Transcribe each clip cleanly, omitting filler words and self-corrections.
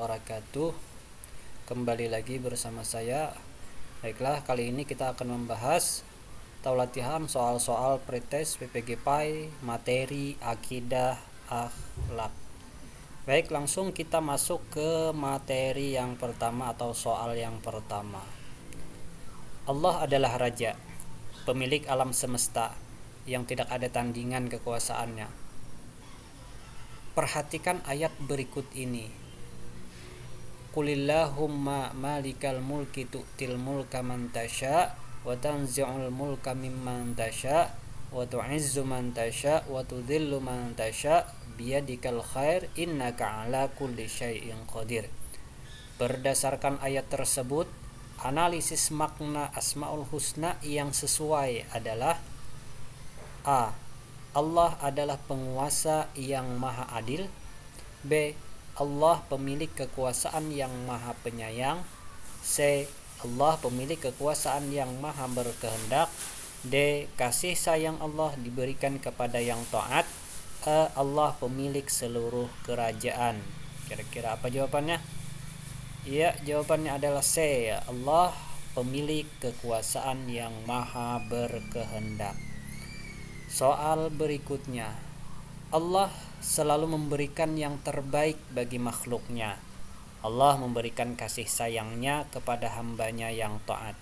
Wabarakatuh. Kembali lagi bersama saya. Baiklah, kali ini kita akan membahas atau latihan soal-soal pretest PPG PAI materi akidah akhlak. Baik, langsung kita masuk ke materi yang pertama atau soal yang pertama. Allah adalah raja, pemilik alam semesta yang tidak ada tandingan kekuasaannya. Perhatikan ayat berikut ini. Qulillahumma malikal mulki tu'til mulka man tasha wa tanzi'ul mulka mimman tasha wa tu'izzu man tasha wa tudhillu man tasha biyadikal khair innaka ala kulli syai'in qadir. Berdasarkan ayat tersebut, analisis makna Asmaul Husna yang sesuai adalah A. Allah adalah penguasa yang maha adil. B. Allah pemilik kekuasaan yang maha penyayang. C. Allah pemilik kekuasaan yang maha berkehendak. D. Kasih sayang Allah diberikan kepada yang taat. E. Allah pemilik seluruh kerajaan. Kira-kira apa jawabannya? Ya, jawabannya adalah C. Allah pemilik kekuasaan yang maha berkehendak. Soal berikutnya. Allah selalu memberikan yang terbaik bagi makhluknya. Allah memberikan kasih sayangnya kepada hambanya yang taat.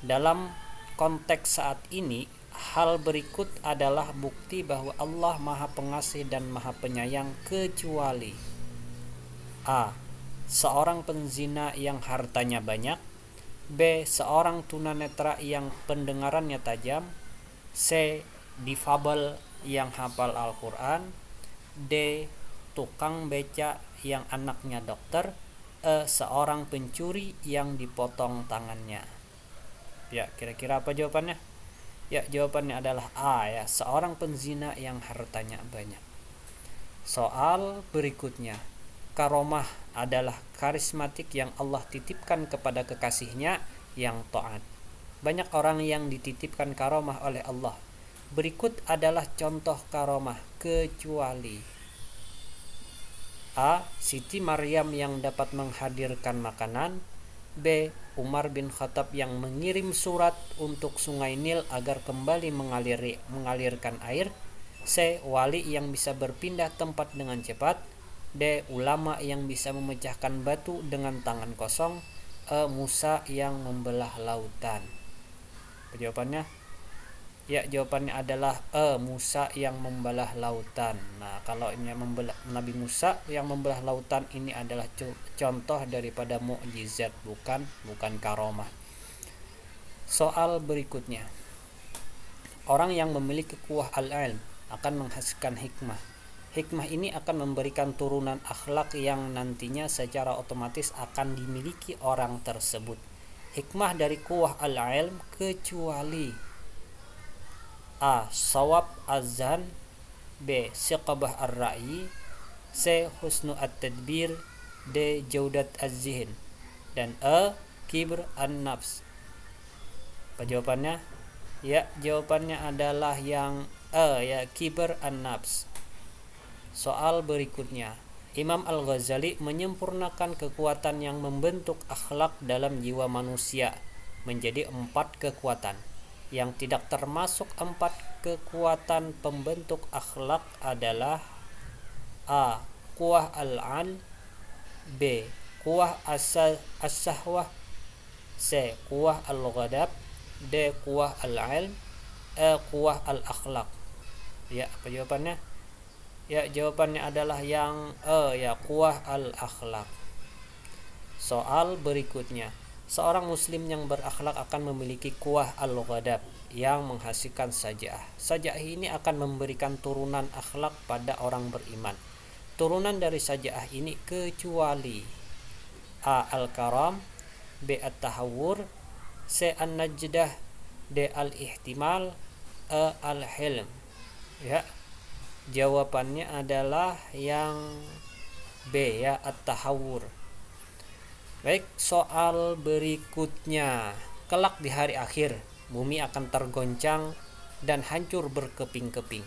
Dalam konteks saat ini, hal berikut adalah bukti bahwa Allah maha pengasih dan maha penyayang kecuali A. Seorang penzina yang hartanya banyak. B. Seorang tunanetra yang pendengarannya tajam. C. Difabel yang hafal Al-Quran. D. Tukang beca yang anaknya dokter. E. Seorang pencuri yang dipotong tangannya. Ya, kira-kira apa jawabannya? Ya, jawabannya adalah A, ya, seorang penzina yang hartanya banyak. Soal berikutnya. Karomah adalah karismatik yang Allah titipkan kepada kekasihnya yang taat. Banyak orang yang dititipkan karomah oleh Allah. Berikut adalah contoh karomah kecuali A. Siti Maryam yang dapat menghadirkan makanan. B. Umar bin Khattab yang mengirim surat untuk Sungai Nil agar kembali mengalirkan air. C. Wali yang bisa berpindah tempat dengan cepat. D. Ulama yang bisa memecahkan batu dengan tangan kosong. E. Musa yang membelah lautan. Jawabannya? Ya, jawabannya adalah Musa yang membelah lautan. Nah, kalau ini Nabi Musa yang membelah lautan ini adalah contoh daripada mukjizat, bukan karomah. Soal berikutnya. Orang yang memiliki quwwah al-ilm akan menghasilkan hikmah. Hikmah ini akan memberikan turunan akhlak yang nantinya secara otomatis akan dimiliki orang tersebut. Hikmah dari quwwah al-ilm kecuali A. Sawab azan. B. Siqabah ar-ra'yi. C. Husnu at-tadbir. D. Jaudat az-zihin. Dan E. Kibr an-nafs. Apa jawabannya? Ya, jawabannya adalah yang E, ya, Kibr an-nafs. Soal berikutnya. Imam Al-Ghazali menyempurnakan kekuatan yang membentuk akhlak dalam jiwa manusia menjadi 4 kekuatan. Yang tidak termasuk 4 kekuatan pembentuk akhlak adalah A. Quwwah al-'an. B. Quwwah as-sahwah. C. Quwwah al-ghadab. D. Quwwah al-'ilm. E. Quwwah al-akhlaq. Ya, apa jawabannya? Ya, jawabannya adalah yang E, ya, quwwah al-akhlaq. Soal berikutnya. Seorang muslim yang berakhlak akan memiliki quwwah al-ghadab yang menghasilkan saja'ah. Saja'ah ini akan memberikan turunan akhlak pada orang beriman. Turunan dari saja'ah ini kecuali A. Al-karam. B. At-tahawur. C. An-najdah. D. Al-ihtimal. E. Al-hilm. Ya, jawabannya adalah yang B, ya, At-tahawur. Baik, soal berikutnya. Kelak di hari akhir, bumi akan tergoncang dan hancur berkeping-keping.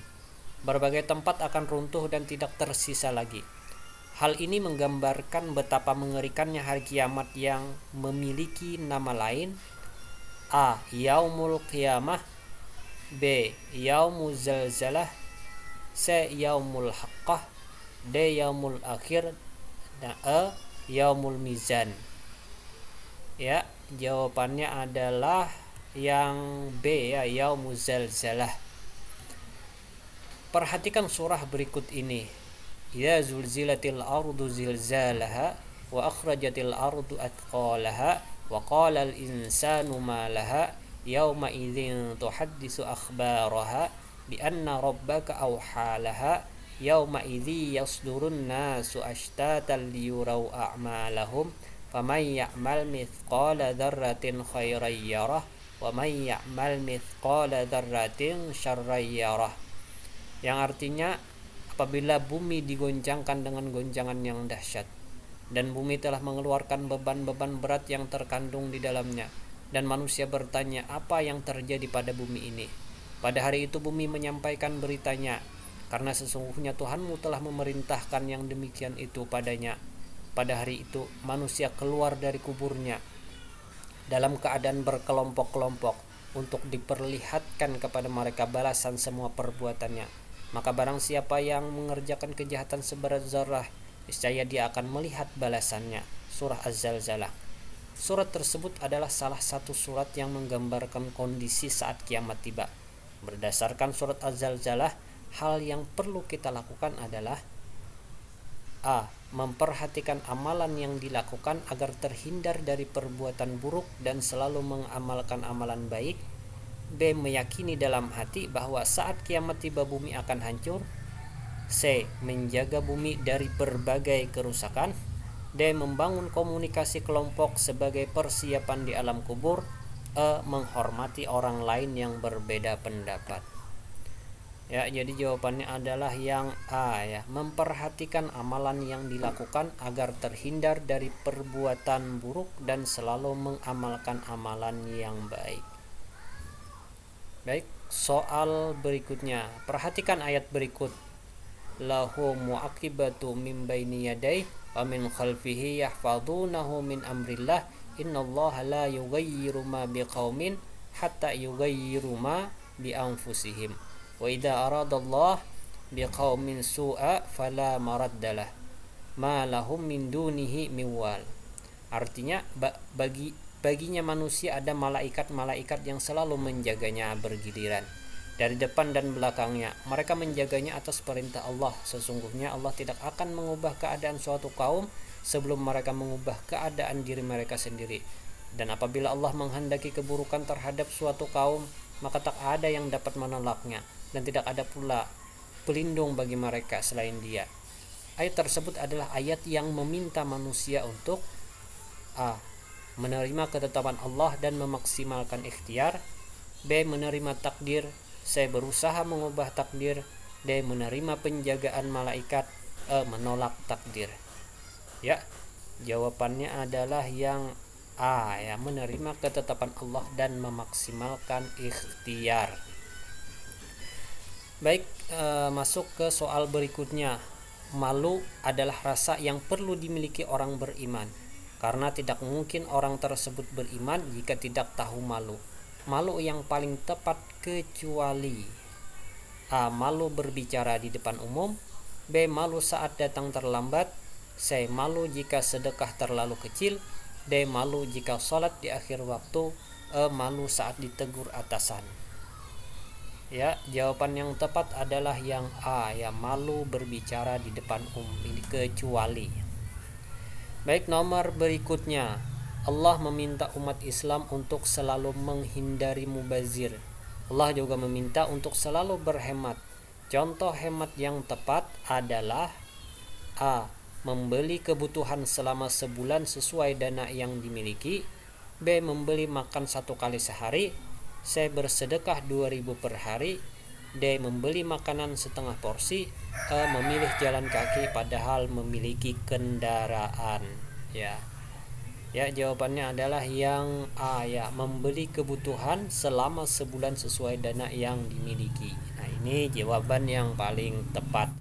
Berbagai tempat akan runtuh dan tidak tersisa lagi. Hal ini menggambarkan betapa mengerikannya hari kiamat yang memiliki nama lain: A. Yaumul Qiyamah, B. Yaumul Zalzalah, C. Yaumul Haqqah, D. Yaumul Akhir, dan E. Yaumul Mizan. Ya, jawabannya adalah yang B, ya, Yaumul Zalzalah. Perhatikan surah berikut ini. Ya zulzilatil ardu zilzalaha wa akhrajatil ardu athqalaha wa qala al insanu ma laha yauma idzin tuhaddisu akhbaraha bi anna rabbaka awhalaha yauma idzi yasdurun nasu ashtatan liyurau a'malahum faman ya'mal mithqala dzarratin khairan yarah wa man ya'mal mithqala dzarratin syarran yarah. Yang artinya, apabila bumi digoncangkan dengan goncangan yang dahsyat, dan bumi telah mengeluarkan beban-beban berat yang terkandung di dalamnya, dan manusia bertanya, apa yang terjadi pada bumi ini? Pada hari itu bumi menyampaikan beritanya, karena sesungguhnya Tuhanmu telah memerintahkan yang demikian itu padanya. Pada hari itu manusia keluar dari kuburnya dalam keadaan berkelompok-kelompok untuk diperlihatkan kepada mereka balasan semua perbuatannya. Maka barang siapa yang mengerjakan kejahatan seberat zarah, niscaya dia akan melihat balasannya. Surah Az-Zalzalah. Surat tersebut adalah salah satu surat yang menggambarkan kondisi saat kiamat tiba. Berdasarkan surat Az-Zalzalah, hal yang perlu kita lakukan adalah A. Memperhatikan amalan yang dilakukan agar terhindar dari perbuatan buruk dan selalu mengamalkan amalan baik. B. Meyakini dalam hati bahwa saat kiamat tiba bumi akan hancur. C. Menjaga bumi dari berbagai kerusakan. D. Membangun komunikasi kelompok sebagai persiapan di alam kubur. E. Menghormati orang lain yang berbeda pendapat. Ya, jadi jawabannya adalah yang A, ya. Memperhatikan amalan yang dilakukan agar terhindar dari perbuatan buruk dan selalu mengamalkan amalan yang baik. Baik, soal berikutnya. Perhatikan ayat berikut. Lahu mu'aqibatu min baini yadayhi wa min khalfihi yahfazunahu min amrillah innallaha la yughayyiru ma biqaumin hatta yughayyiru ma bi anfusihim wa idza aradallahu biqaumin su'a fala maraddalah ma lahum min dunihi miwal. Artinya, baginya manusia ada malaikat-malaikat yang selalu menjaganya bergiliran dari depan dan belakangnya. Mereka menjaganya atas perintah Allah. Sesungguhnya Allah tidak akan mengubah keadaan suatu kaum sebelum mereka mengubah keadaan diri mereka sendiri. Dan apabila Allah menghendaki keburukan terhadap suatu kaum, maka tak ada yang dapat menolaknya, dan tidak ada pula pelindung bagi mereka selain Dia. Ayat tersebut adalah ayat yang meminta manusia untuk A. Menerima ketetapan Allah dan memaksimalkan ikhtiar. B. Menerima takdir. C. Berusaha mengubah takdir. D. Menerima penjagaan malaikat. E. Menolak takdir. Ya, jawabannya adalah yang A, ya, menerima ketetapan Allah dan memaksimalkan ikhtiar. Baik, masuk ke soal berikutnya. Malu adalah rasa yang perlu dimiliki orang beriman, karena tidak mungkin orang tersebut beriman jika tidak tahu malu. Malu yang paling tepat kecuali A. Malu berbicara di depan umum. B. Malu saat datang terlambat. C. Malu jika sedekah terlalu kecil. D. Malu jika sholat di akhir waktu. E. Malu saat ditegur atasan. Ya, jawaban yang tepat adalah yang A, ya, malu berbicara di depan umum. Ini kecuali. Baik, nomor berikutnya. Allah meminta umat Islam untuk selalu menghindari mubazir. Allah juga meminta untuk selalu berhemat. Contoh hemat yang tepat adalah A. Membeli kebutuhan selama sebulan sesuai dana yang dimiliki. B. Membeli makan 1 kali sehari. C. Bersedekah 2.000 per hari. D. Membeli makanan setengah porsi. E. Memilih jalan kaki padahal memiliki kendaraan. Ya, jawabannya adalah yang A, ya, membeli kebutuhan selama sebulan sesuai dana yang dimiliki. Nah, ini jawaban yang paling tepat.